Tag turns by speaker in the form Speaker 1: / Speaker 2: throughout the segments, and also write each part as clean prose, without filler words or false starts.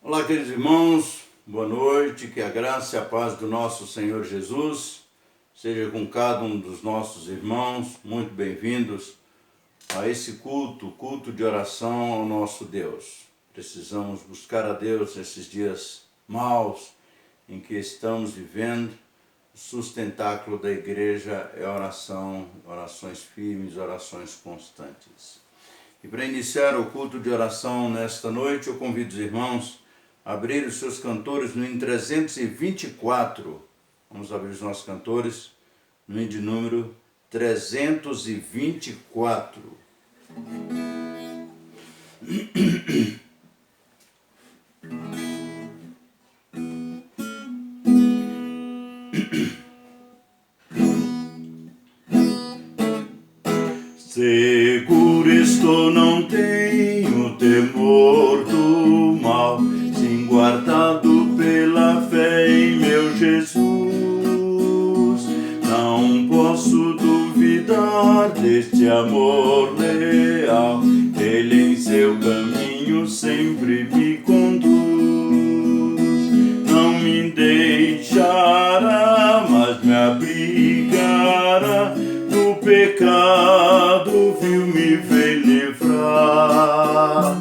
Speaker 1: Olá, queridos irmãos, boa noite, que a graça e a paz do nosso Senhor Jesus seja com cada um dos nossos irmãos. Muito bem-vindos a esse culto de oração ao nosso Deus. Precisamos buscar a Deus nesses dias maus em que estamos vivendo. O sustentáculo da igreja é oração, orações firmes, orações constantes. E para iniciar o culto de oração nesta noite, eu convido os irmãos a abrir os seus cantores no hino 324. Vamos abrir os nossos cantores no hino de número 324. Seguro estou, não tenho temor do mal, sim guardado pela fé em meu Jesus. Não posso duvidar deste amor leal, Ele em seu caminho sempre me conduz. Não me deixará, mas me abrigará do pecado, vil me vem livrar.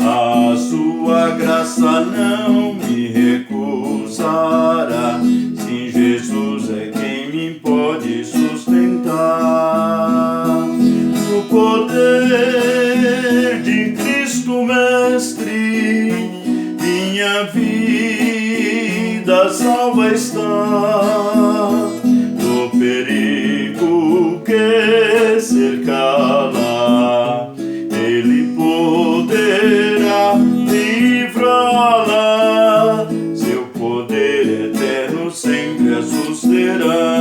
Speaker 1: A sua graça não me recusará, sim, Jesus é quem me pode sustentar. No poder de Cristo Mestre, minha vida salva está. Do perigo que cercá-la, Ele poderá livrá-la. Seu poder eterno sempre a susterá.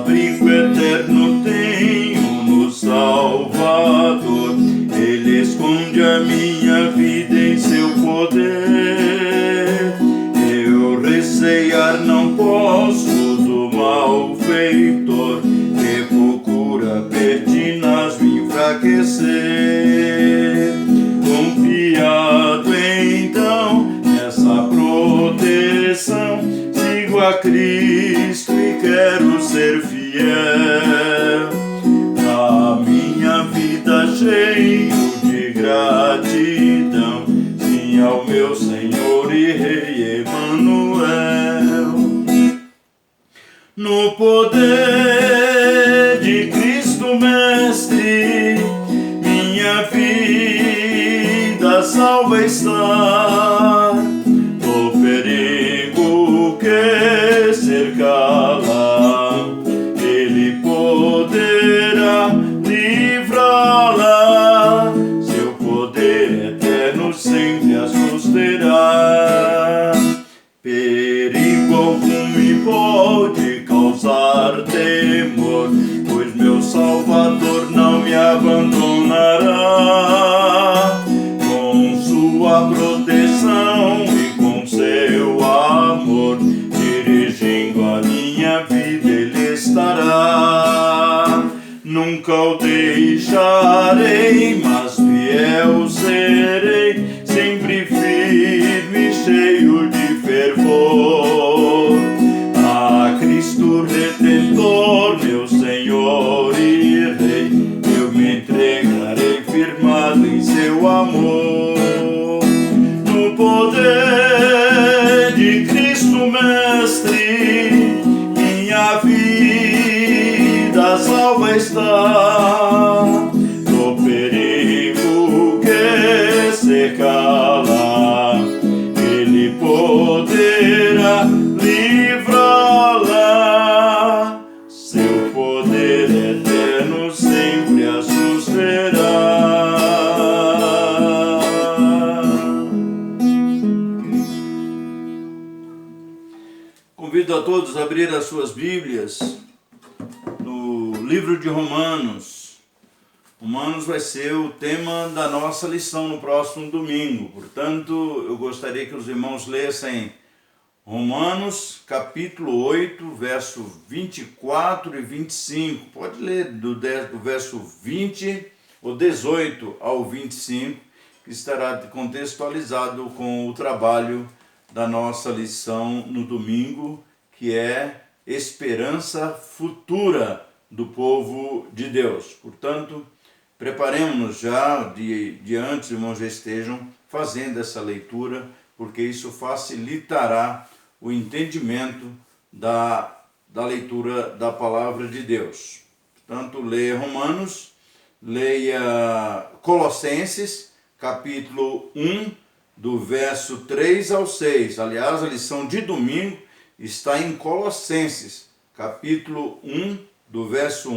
Speaker 1: Abrigo eterno tenho no Salvador, Ele esconde a minha vida em seu poder. Eu receiar não posso do malfeitor, que procura pertinaz me enfraquecer. Confiado então nessa proteção, sigo a Cristo e quero ser fiel. A minha vida cheio de gratidão, sim, ao meu Senhor e Rei Emanuel. No poder de Cristo Mestre, minha vida salva está. Do perigo que cercá-la, Ele poderá livrá-la. Seu poder eterno sempre a susterá. Perigo algum me pode causar temor, pois meu Salvador não me abandonará. Com sua proteção e com seu amor, dirigindo a minha vida Ele estará. Nunca o deixarei, mas fiel serei, sempre firme, cheio de fervor. A Cristo Redentor, meu Senhor e Rei, eu me entregarei firmado em seu amor. No poder de Cristo Mestre, minha vida salva está. Do perigo que cercá-la, Ele poderá livrá-la. Seu poder eterno sempre a susterá. Convido a todos a abrir as suas Bíblias no livro de Romanos. Romanos vai ser o tema da nossa lição no próximo domingo. Portanto, eu gostaria que os irmãos lessem Romanos, capítulo 8, verso 24 e 25. Pode ler do verso 20, ou 18 ao 25, que estará contextualizado com o trabalho da nossa lição no domingo, que é esperança futura do povo de Deus. Portanto, preparemos-nos já de antes, irmãos, já estejam fazendo essa leitura, porque isso facilitará o entendimento da leitura da palavra de Deus. Portanto, leia Romanos, leia Colossenses, capítulo 1, do verso 3 ao 6. Aliás, a lição de domingo está em Colossenses, capítulo 1, do verso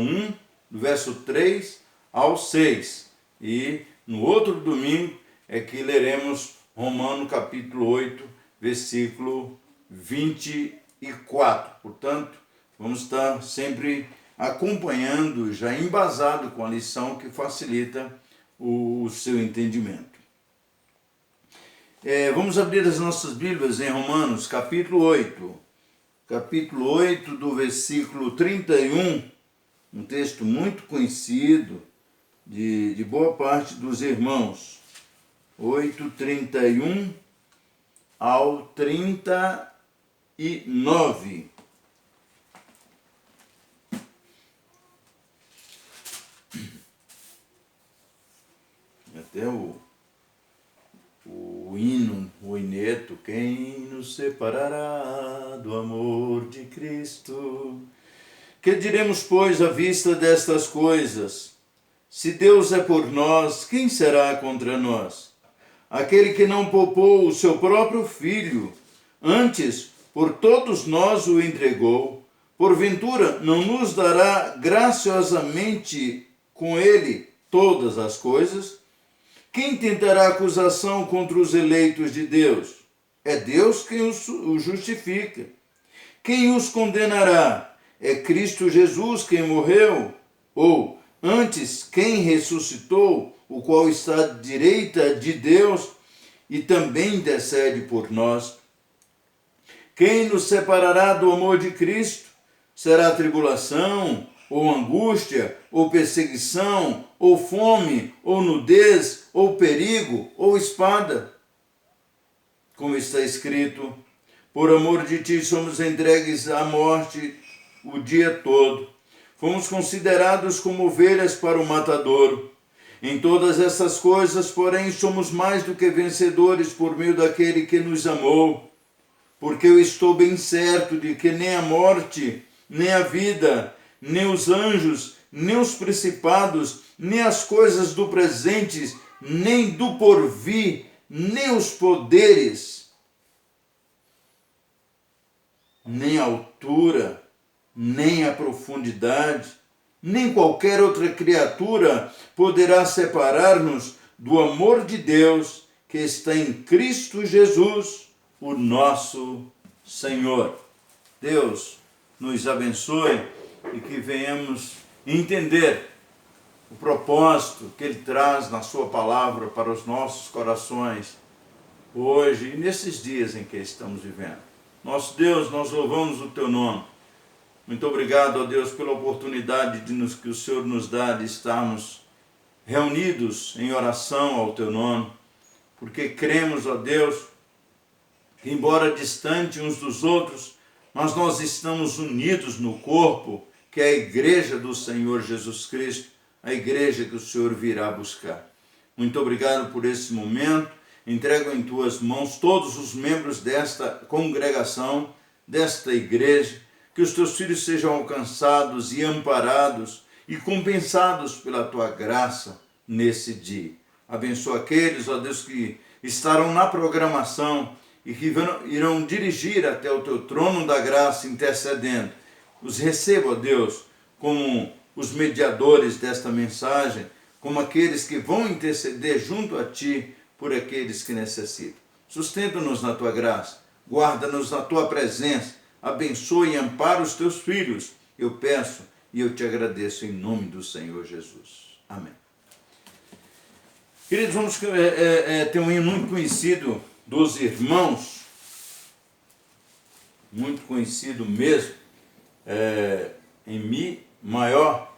Speaker 1: 3 ao 6. E no outro domingo é que leremos Romanos, capítulo 8, versículo 24. Portanto, vamos estar sempre acompanhando, já embasado com a lição que facilita o seu entendimento. Vamos abrir as nossas Bíblias em Romanos, capítulo 8. Capítulo 8, do versículo 31, um texto muito conhecido de boa parte dos irmãos. 8:31 ao 39. Até o hino, o ineto, quem nos separará do amor de Cristo? Que diremos, pois, à vista destas coisas? Se Deus é por nós, quem será contra nós? Aquele que não poupou o seu próprio Filho, antes por todos nós o entregou, porventura não nos dará graciosamente com ele todas as coisas? Quem tentará acusação contra os eleitos de Deus? É Deus quem os justifica. Quem os condenará? É Cristo Jesus quem morreu? Ou, antes, quem ressuscitou, o qual está à direita de Deus e também intercede por nós? Quem nos separará do amor de Cristo? Será tribulação, ou angústia, ou perseguição, ou fome, ou nudez, ou perigo, ou espada? Como está escrito, por amor de ti somos entregues à morte o dia todo. Fomos considerados como ovelhas para o matadouro. Em todas essas coisas, porém, somos mais do que vencedores por meio daquele que nos amou. Porque eu estou bem certo de que nem a morte, nem a vida, nem os anjos, nem os principados, nem as coisas do presente, nem do porvir, nem os poderes, nem a altura, nem a profundidade, nem qualquer outra criatura poderá separar-nos do amor de Deus que está em Cristo Jesus, o nosso Senhor. Deus nos abençoe e que venhamos entender o propósito que Ele traz na Sua palavra para os nossos corações, hoje e nesses dias em que estamos vivendo. Nosso Deus, nós louvamos o Teu nome. Muito obrigado, ó Deus, pela oportunidade que o Senhor nos dá de estarmos reunidos em oração ao Teu nome, porque cremos, ó Deus, que embora distante uns dos outros, mas nós estamos unidos no corpo, que é a igreja do Senhor Jesus Cristo, a igreja que o Senhor virá buscar. Muito obrigado por esse momento. Entrego em Tuas mãos todos os membros desta congregação, desta igreja, que os Teus filhos sejam alcançados e amparados e compensados pela Tua graça nesse dia. Abençoa aqueles, ó Deus, que estarão na programação e que irão dirigir até o Teu trono da graça intercedendo. Os receba, ó Deus, como os mediadores desta mensagem, como aqueles que vão interceder junto a Ti por aqueles que necessitam. Sustenta-nos na Tua graça, guarda-nos na Tua presença, abençoe e ampara os Teus filhos. Eu peço e eu Te agradeço em nome do Senhor Jesus. Amém. Queridos, vamos ter um hino muito conhecido dos irmãos, muito conhecido mesmo, em Mi maior.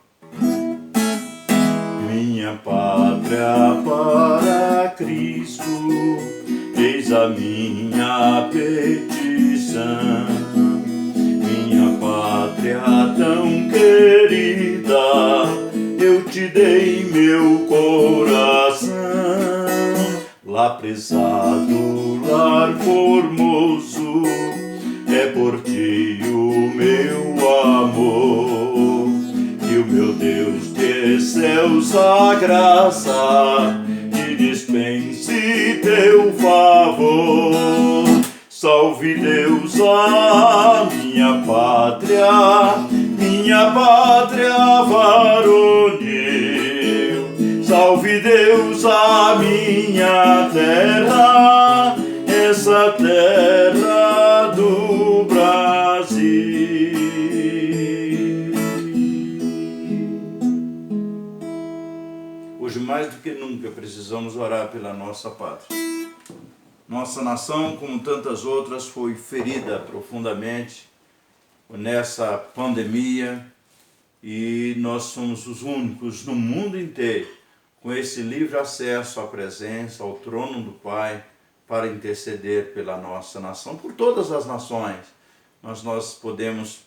Speaker 1: Minha pátria para Cristo, eis a minha petição. Minha pátria tão querida, eu te dei meu coração. Lá prezado, lar formoso, é por ti o meu amor. E o meu Deus de céus a graça te dispense teu favor. Salve Deus a minha pátria varonil. Salve Deus a minha terra, essa terra do Brasil. Hoje mais do que nunca precisamos orar pela nossa pátria. Nossa nação, como tantas outras, foi ferida profundamente nessa pandemia e nós somos os únicos no mundo inteiro com esse livre acesso à presença, ao trono do Pai, para interceder pela nossa nação, por todas as nações. Mas nós podemos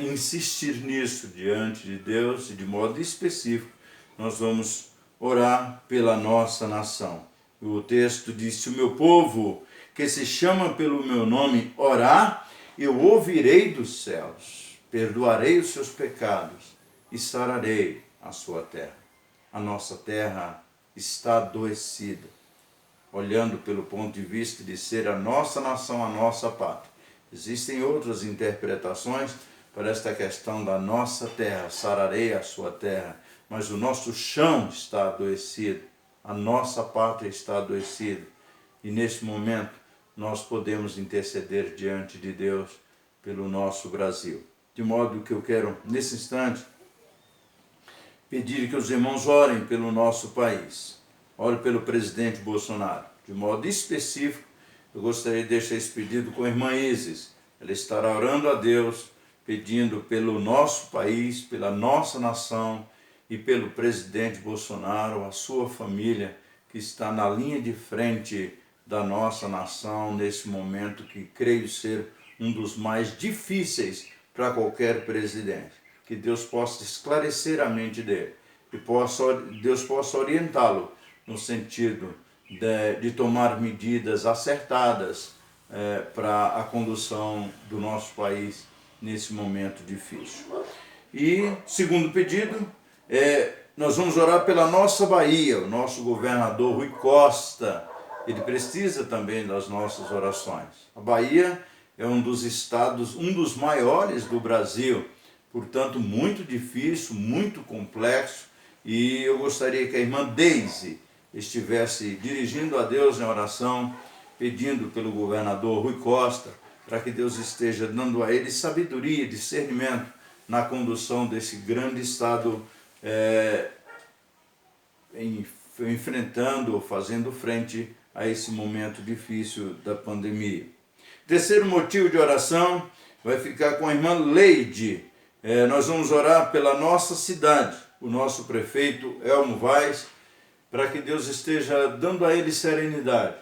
Speaker 1: insistir nisso diante de Deus e de modo específico nós vamos orar pela nossa nação. O texto diz: se o meu povo, que se chama pelo meu nome, orar, eu ouvirei dos céus, perdoarei os seus pecados e sararei a sua terra. A nossa terra está adoecida, olhando pelo ponto de vista de ser a nossa nação, a nossa pátria. Existem outras interpretações para esta questão da nossa terra, sararei a sua terra, mas o nosso chão está adoecido. A nossa pátria está adoecida e neste momento nós podemos interceder diante de Deus pelo nosso Brasil. De modo que eu quero, nesse instante, pedir que os irmãos orem pelo nosso país. Orem pelo presidente Bolsonaro. De modo específico, eu gostaria de deixar esse pedido com a irmã Isis. Ela estará orando a Deus, pedindo pelo nosso país, pela nossa nação, e pelo presidente Bolsonaro, a sua família, que está na linha de frente da nossa nação nesse momento que creio ser um dos mais difíceis para qualquer presidente. Que Deus possa esclarecer a mente dele e Deus possa orientá-lo no sentido de tomar medidas acertadas para a condução do nosso país nesse momento difícil. E, segundo pedido, nós vamos orar pela nossa Bahia. O nosso governador Rui Costa, ele precisa também das nossas orações. A Bahia é um dos estados, um dos maiores do Brasil, portanto muito difícil, muito complexo, e eu gostaria que a irmã Deise estivesse dirigindo a Deus em oração, pedindo pelo governador Rui Costa, para que Deus esteja dando a ele sabedoria, discernimento na condução desse grande estado, enfrentando ou fazendo frente a esse momento difícil da pandemia. Terceiro motivo de oração vai ficar com a irmã Leide. Nós vamos orar pela nossa cidade, o nosso prefeito Elmo Vaz, para que Deus esteja dando a ele serenidade,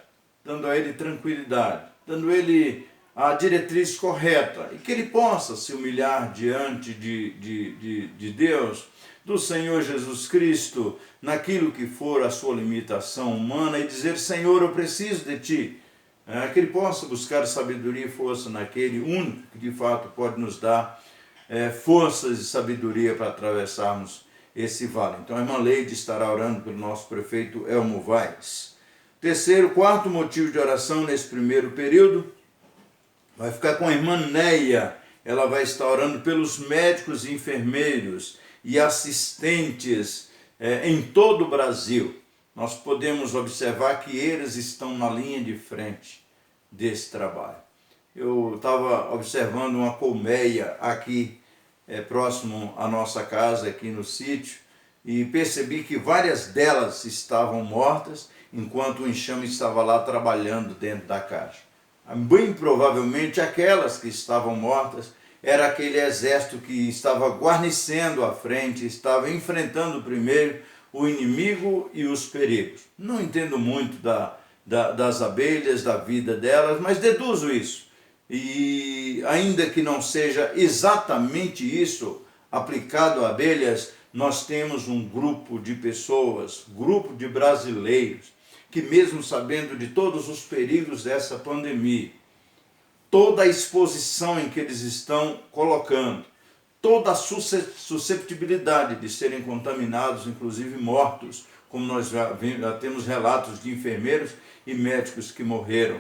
Speaker 1: dando a ele tranquilidade, dando a ele a diretriz correta e que ele possa se humilhar diante de Deus, do Senhor Jesus Cristo, naquilo que for a sua limitação humana e dizer: Senhor, eu preciso de Ti. Que ele possa buscar sabedoria e força naquele único que de fato pode nos dar forças e sabedoria para atravessarmos esse vale. Então a irmã Leide estará orando pelo nosso prefeito Elmo Vaz. Quarto motivo de oração nesse primeiro período vai ficar com a irmã Neia. Ela vai estar orando pelos médicos e enfermeiros e assistentes em todo o Brasil. Nós podemos observar que eles estão na linha de frente desse trabalho. Eu estava observando uma colmeia aqui próximo à nossa casa, aqui no sítio, e percebi que várias delas estavam mortas, enquanto o enxame estava lá trabalhando dentro da caixa. Bem provavelmente aquelas que estavam mortas era aquele exército que estava guarnecendo a frente, estava enfrentando primeiro o inimigo e os perigos. Não entendo muito das abelhas, da vida delas, mas deduzo isso. E ainda que não seja exatamente isso aplicado a abelhas, nós temos um grupo de pessoas, grupo de brasileiros, que mesmo sabendo de todos os perigos dessa pandemia, toda a exposição em que eles estão colocando, toda a susceptibilidade de serem contaminados, inclusive mortos, como nós já temos relatos de enfermeiros e médicos que morreram,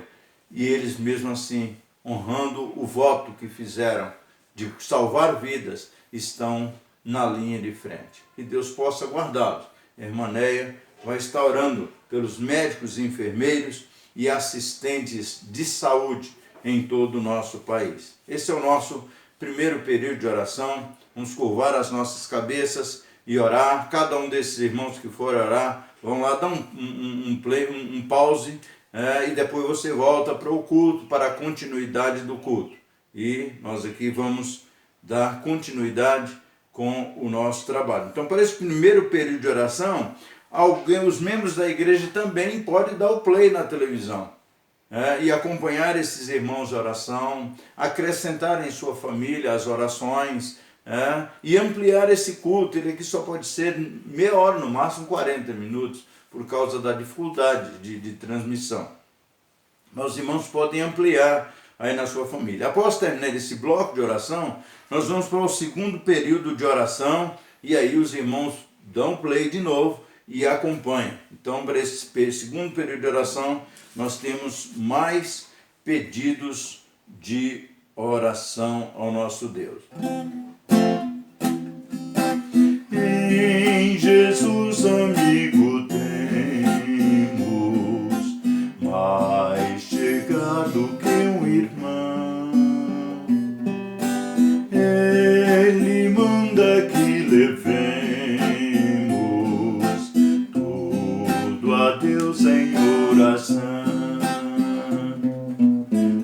Speaker 1: e eles mesmo assim, honrando o voto que fizeram de salvar vidas, estão na linha de frente. Que Deus possa guardá-los. A irmã Neia vai estar orando pelos médicos e enfermeiros e assistentes de saúde em todo o nosso país. Esse é o nosso primeiro período de oração. Vamos curvar as nossas cabeças e orar. Cada um desses irmãos que for orar, vão lá dar um pause, e depois você volta para o culto, para a continuidade do culto. E nós aqui vamos dar continuidade com o nosso trabalho. Então, para esse primeiro período de oração, os membros da igreja também podem dar o play na televisão, e acompanhar esses irmãos de oração, acrescentar em sua família as orações, e ampliar esse culto. Ele aqui só pode ser meia hora, no máximo 40 minutos, por causa da dificuldade de transmissão. Mas os irmãos podem ampliar aí na sua família. Após terminar esse bloco de oração, nós vamos para o segundo período de oração, e aí os irmãos dão play de novo e acompanham. Então, para esse segundo período de oração, nós temos mais pedidos de oração ao nosso Deus. Em Jesus, amigo, temos mais chegado que um irmão. Ele manda que levemos tudo a Deus em oração.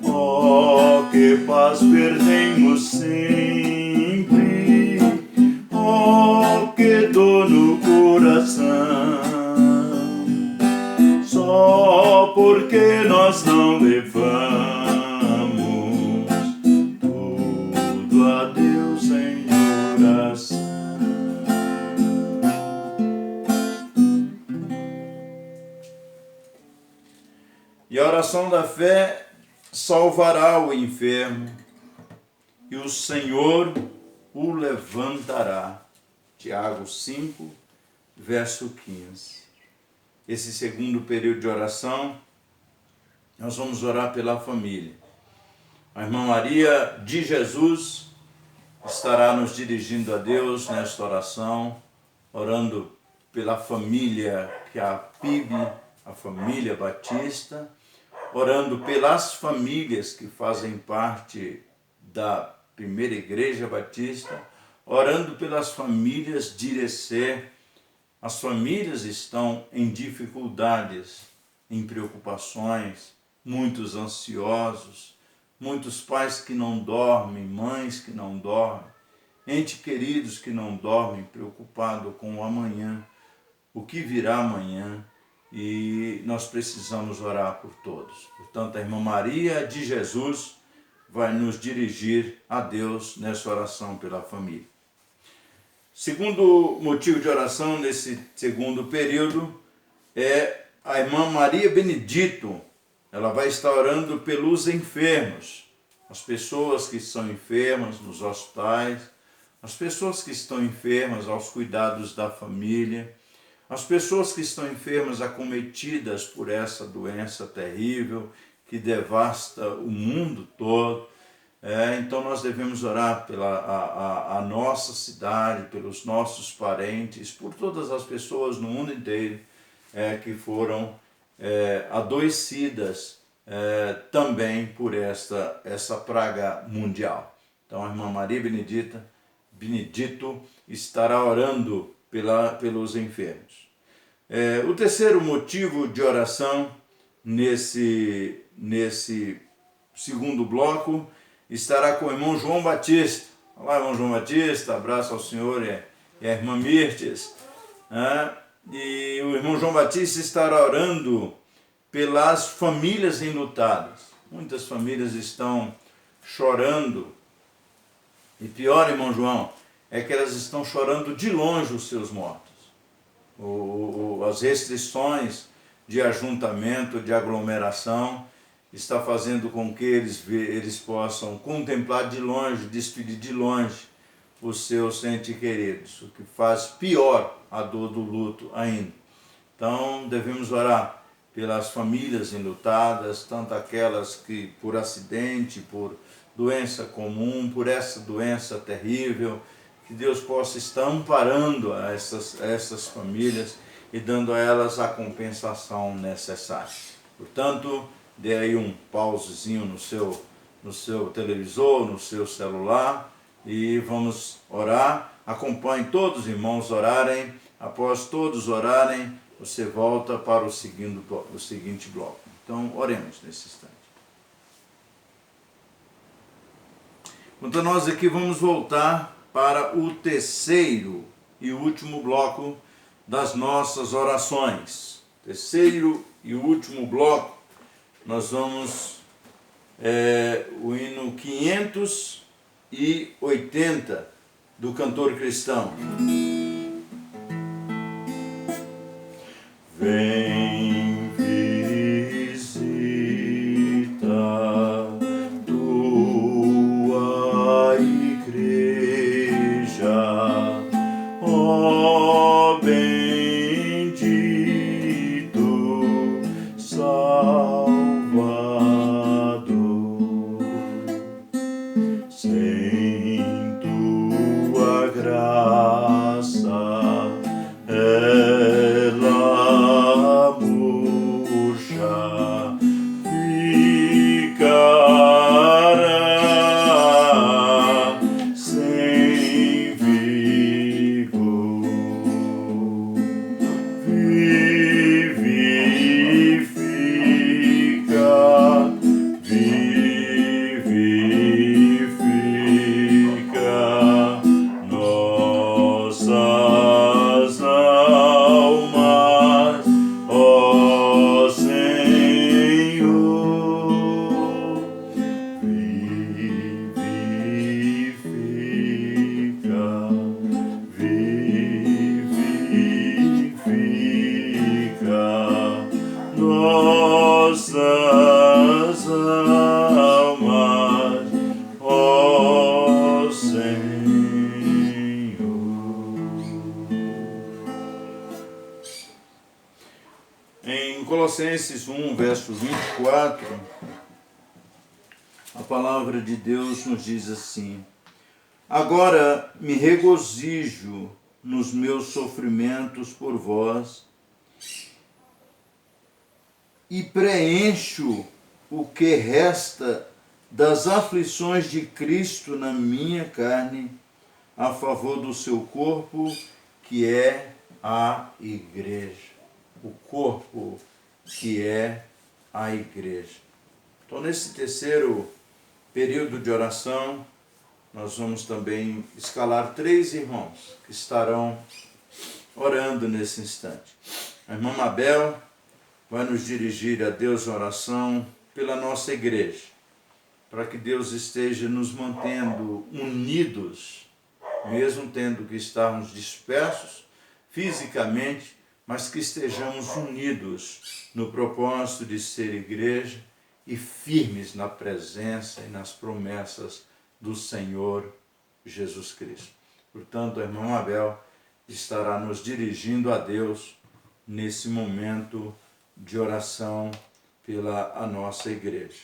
Speaker 1: Oh, que paz perdemos sempre, oh, que dor no coração, só porque nós não levamos tudo a Deus em oração. E a oração da fé salvará o enfermo, e o Senhor o levantará. Tiago 5, verso 15. Esse segundo período de oração, nós vamos orar pela família. A irmã Maria de Jesus estará nos dirigindo a Deus nesta oração, orando pela família que é a PIB, a família Batista, orando pelas famílias que fazem parte da Primeira Igreja Batista, orando pelas famílias de Irecê. As famílias estão em dificuldades, em preocupações, muitos ansiosos, muitos pais que não dormem, mães que não dormem, entes queridos que não dormem, preocupados com o amanhã, o que virá amanhã, e nós precisamos orar por todos. Portanto, a irmã Maria de Jesus vai nos dirigir a Deus nessa oração pela família. Segundo motivo de oração nesse segundo período é a irmã Maria Benedito. Ela vai estar orando pelos enfermos, as pessoas que estão enfermas nos hospitais, as pessoas que estão enfermas aos cuidados da família, as pessoas que estão enfermas acometidas por essa doença terrível que devasta o mundo todo. Então nós devemos orar pela a nossa cidade, pelos nossos parentes, por todas as pessoas no mundo inteiro que foram adoecidas também por essa praga mundial. Então a irmã Maria Benedito estará orando pelos enfermos. O terceiro motivo de oração nesse segundo bloco estará com o irmão João Batista. Olá, irmão João Batista, abraço ao senhor e à irmã Mirtes. e o irmão João Batista estará orando pelas famílias enlutadas. Muitas famílias estão chorando, e pior, irmão João, é que elas estão chorando de longe os seus mortos. As restrições de ajuntamento, de aglomeração, está fazendo com que eles possam contemplar de longe, despedir de longe os seus entes queridos, o que faz pior a dor do luto ainda. Então, devemos orar pelas famílias enlutadas, tanto aquelas que por acidente, por doença comum, por essa doença terrível, que Deus possa estar amparando a essas famílias e dando a elas a compensação necessária. Portanto, dê aí um pausezinho no seu televisor, no seu celular, e vamos orar. Acompanhe todos os irmãos orarem. Após todos orarem, você volta para o seguinte bloco. Então, oremos nesse instante. Então, nós aqui vamos voltar para o terceiro e último bloco das nossas orações. Terceiro e último bloco, nós vamos o hino 580 do cantor cristão. Vem visita tua igreja, ó bendito Salvador, sem tua graça ela murcha ficará sem vigor. Vivifica nossas almas, ó Senhor. Vivifica nossas almas, ó Senhor. Em Colossenses 1, verso 24, a palavra de Deus nos diz assim: agora me regozijo nos meus sofrimentos por vós e preencho o que resta das aflições de Cristo na minha carne, a favor do seu corpo, que é a igreja. O corpo que é a igreja. Então, nesse terceiro período de oração, nós vamos também escalar 3 irmãos que estarão orando nesse instante. A irmã Mabel vai nos dirigir a Deus em oração pela nossa igreja, para que Deus esteja nos mantendo unidos, mesmo tendo que estarmos dispersos fisicamente, mas que estejamos unidos no propósito de ser igreja e firmes na presença e nas promessas do Senhor Jesus Cristo. Portanto, a irmã Mabel estará nos dirigindo a Deus nesse momento de oração pela a nossa igreja.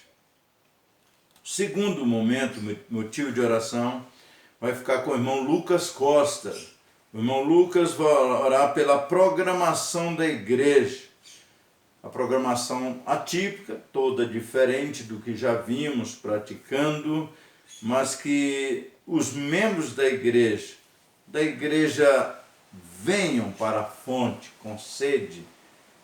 Speaker 1: O segundo momento, motivo de oração, vai ficar com o irmão Lucas Costa. O irmão Lucas vai orar pela programação da igreja. A programação atípica, toda diferente do que já vimos praticando, mas que os membros da igreja venham para a fonte com sede,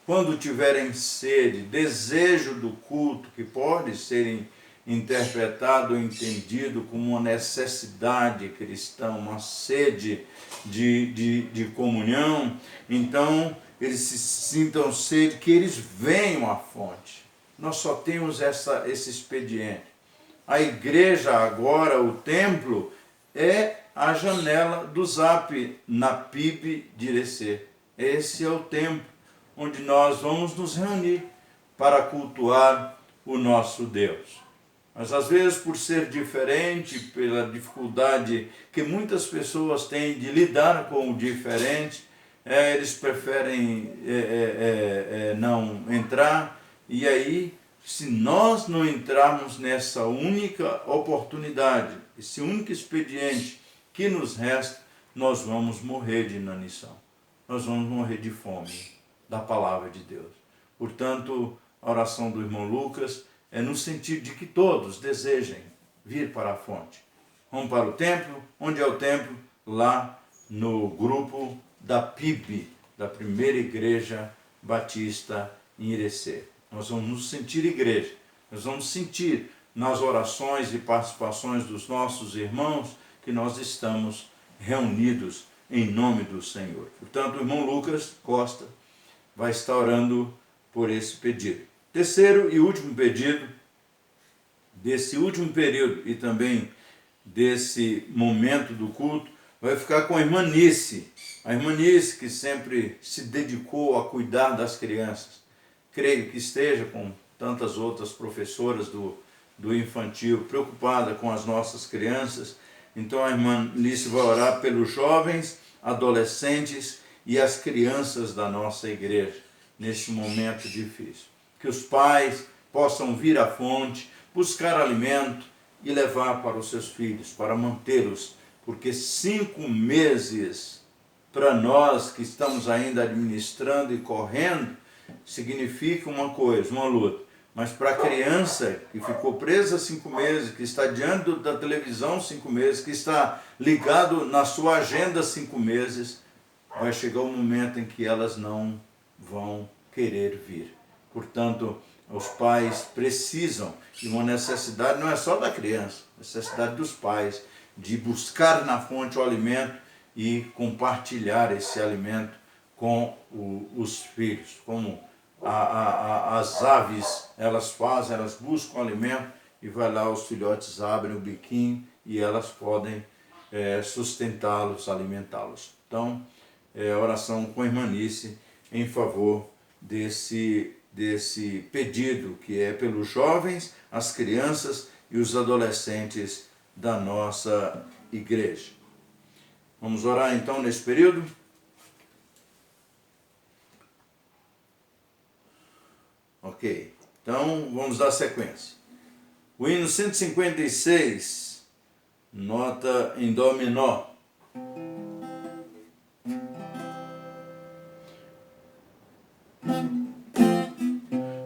Speaker 1: quando tiverem sede, desejo do culto, que pode ser interpretado ou entendido como uma necessidade cristã, uma sede de comunhão, então eles se sintam sede, que eles venham à fonte. Nós só temos esse expediente. A igreja agora, o templo, é a janela do Zap na PIB de Irecê. Esse é o templo onde nós vamos nos reunir para cultuar o nosso Deus. Mas às vezes, por ser diferente, pela dificuldade que muitas pessoas têm de lidar com o diferente, eles preferem não entrar. E aí, se nós não entrarmos nessa única oportunidade, esse único expediente que nos resta, nós vamos morrer de inanição. Nós vamos morrer de fome da palavra de Deus. Portanto, a oração do irmão Lucas é no sentido de que todos desejem vir para a fonte. Vamos para o templo. Onde é o templo? Lá no grupo da PIB, da Primeira Igreja Batista em Irecê. Nós vamos nos sentir igreja. Nós vamos sentir nas orações e participações dos nossos irmãos que nós estamos reunidos em nome do Senhor. Portanto, o irmão Lucas Costa vai estar orando por esse pedido. Terceiro e último pedido, desse último período e também desse momento do culto, vai ficar com a irmã Nice. A irmã Nice, que sempre se dedicou a cuidar das crianças. Creio que esteja com tantas outras professoras do infantil, preocupada com as nossas crianças. Então a irmã Nice vai orar pelos jovens, adolescentes e as crianças da nossa igreja, neste momento difícil. Que os pais possam vir à fonte, buscar alimento e levar para os seus filhos, para mantê-los, porque 5 meses para nós que estamos ainda administrando e correndo, significa uma coisa, uma luta. Mas para a criança que ficou presa 5 meses, que está diante da televisão 5 meses, que está ligado na sua agenda 5 meses, vai chegar um momento em que elas não vão querer vir. Portanto, os pais precisam, e uma necessidade não é só da criança, necessidade dos pais, de buscar na fonte o alimento e compartilhar esse alimento com os filhos. Como as aves, elas fazem, elas buscam alimento e vai lá, os filhotes abrem o biquinho e elas podem sustentá-los, alimentá-los. Então, oração com a irmã Nice em favor desse pedido, que é pelos jovens, as crianças e os adolescentes da nossa igreja. Vamos orar então nesse período? Ok, então vamos dar sequência. O hino 156, nota em dó menor.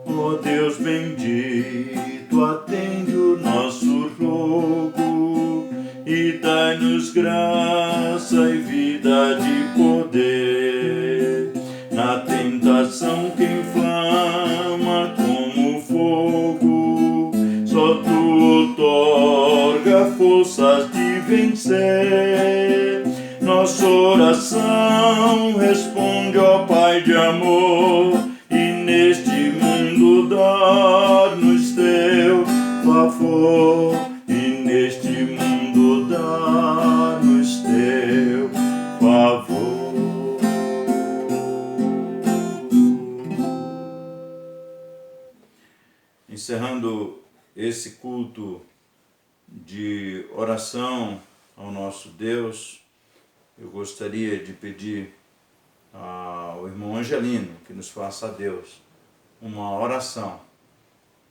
Speaker 1: Ó Deus bendito, atende o nosso rogo e dai-nos graça e vida de poder. Na tentação que inflama como fogo, só tu outorga forças de vencer. Nossa oração responde, ó Pai de amor, e neste mundo dar-nos teu favor, e neste mundo dar-nos teu favor. Encerrando esse culto de oração ao nosso Deus, eu gostaria de pedir ao irmão Angelino que nos faça a Deus uma oração,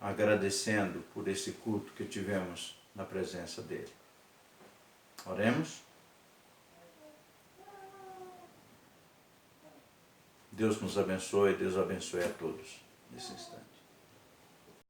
Speaker 1: agradecendo por esse culto que tivemos na presença dele. Oremos. Deus nos abençoe, Deus abençoe a todos nesse instante.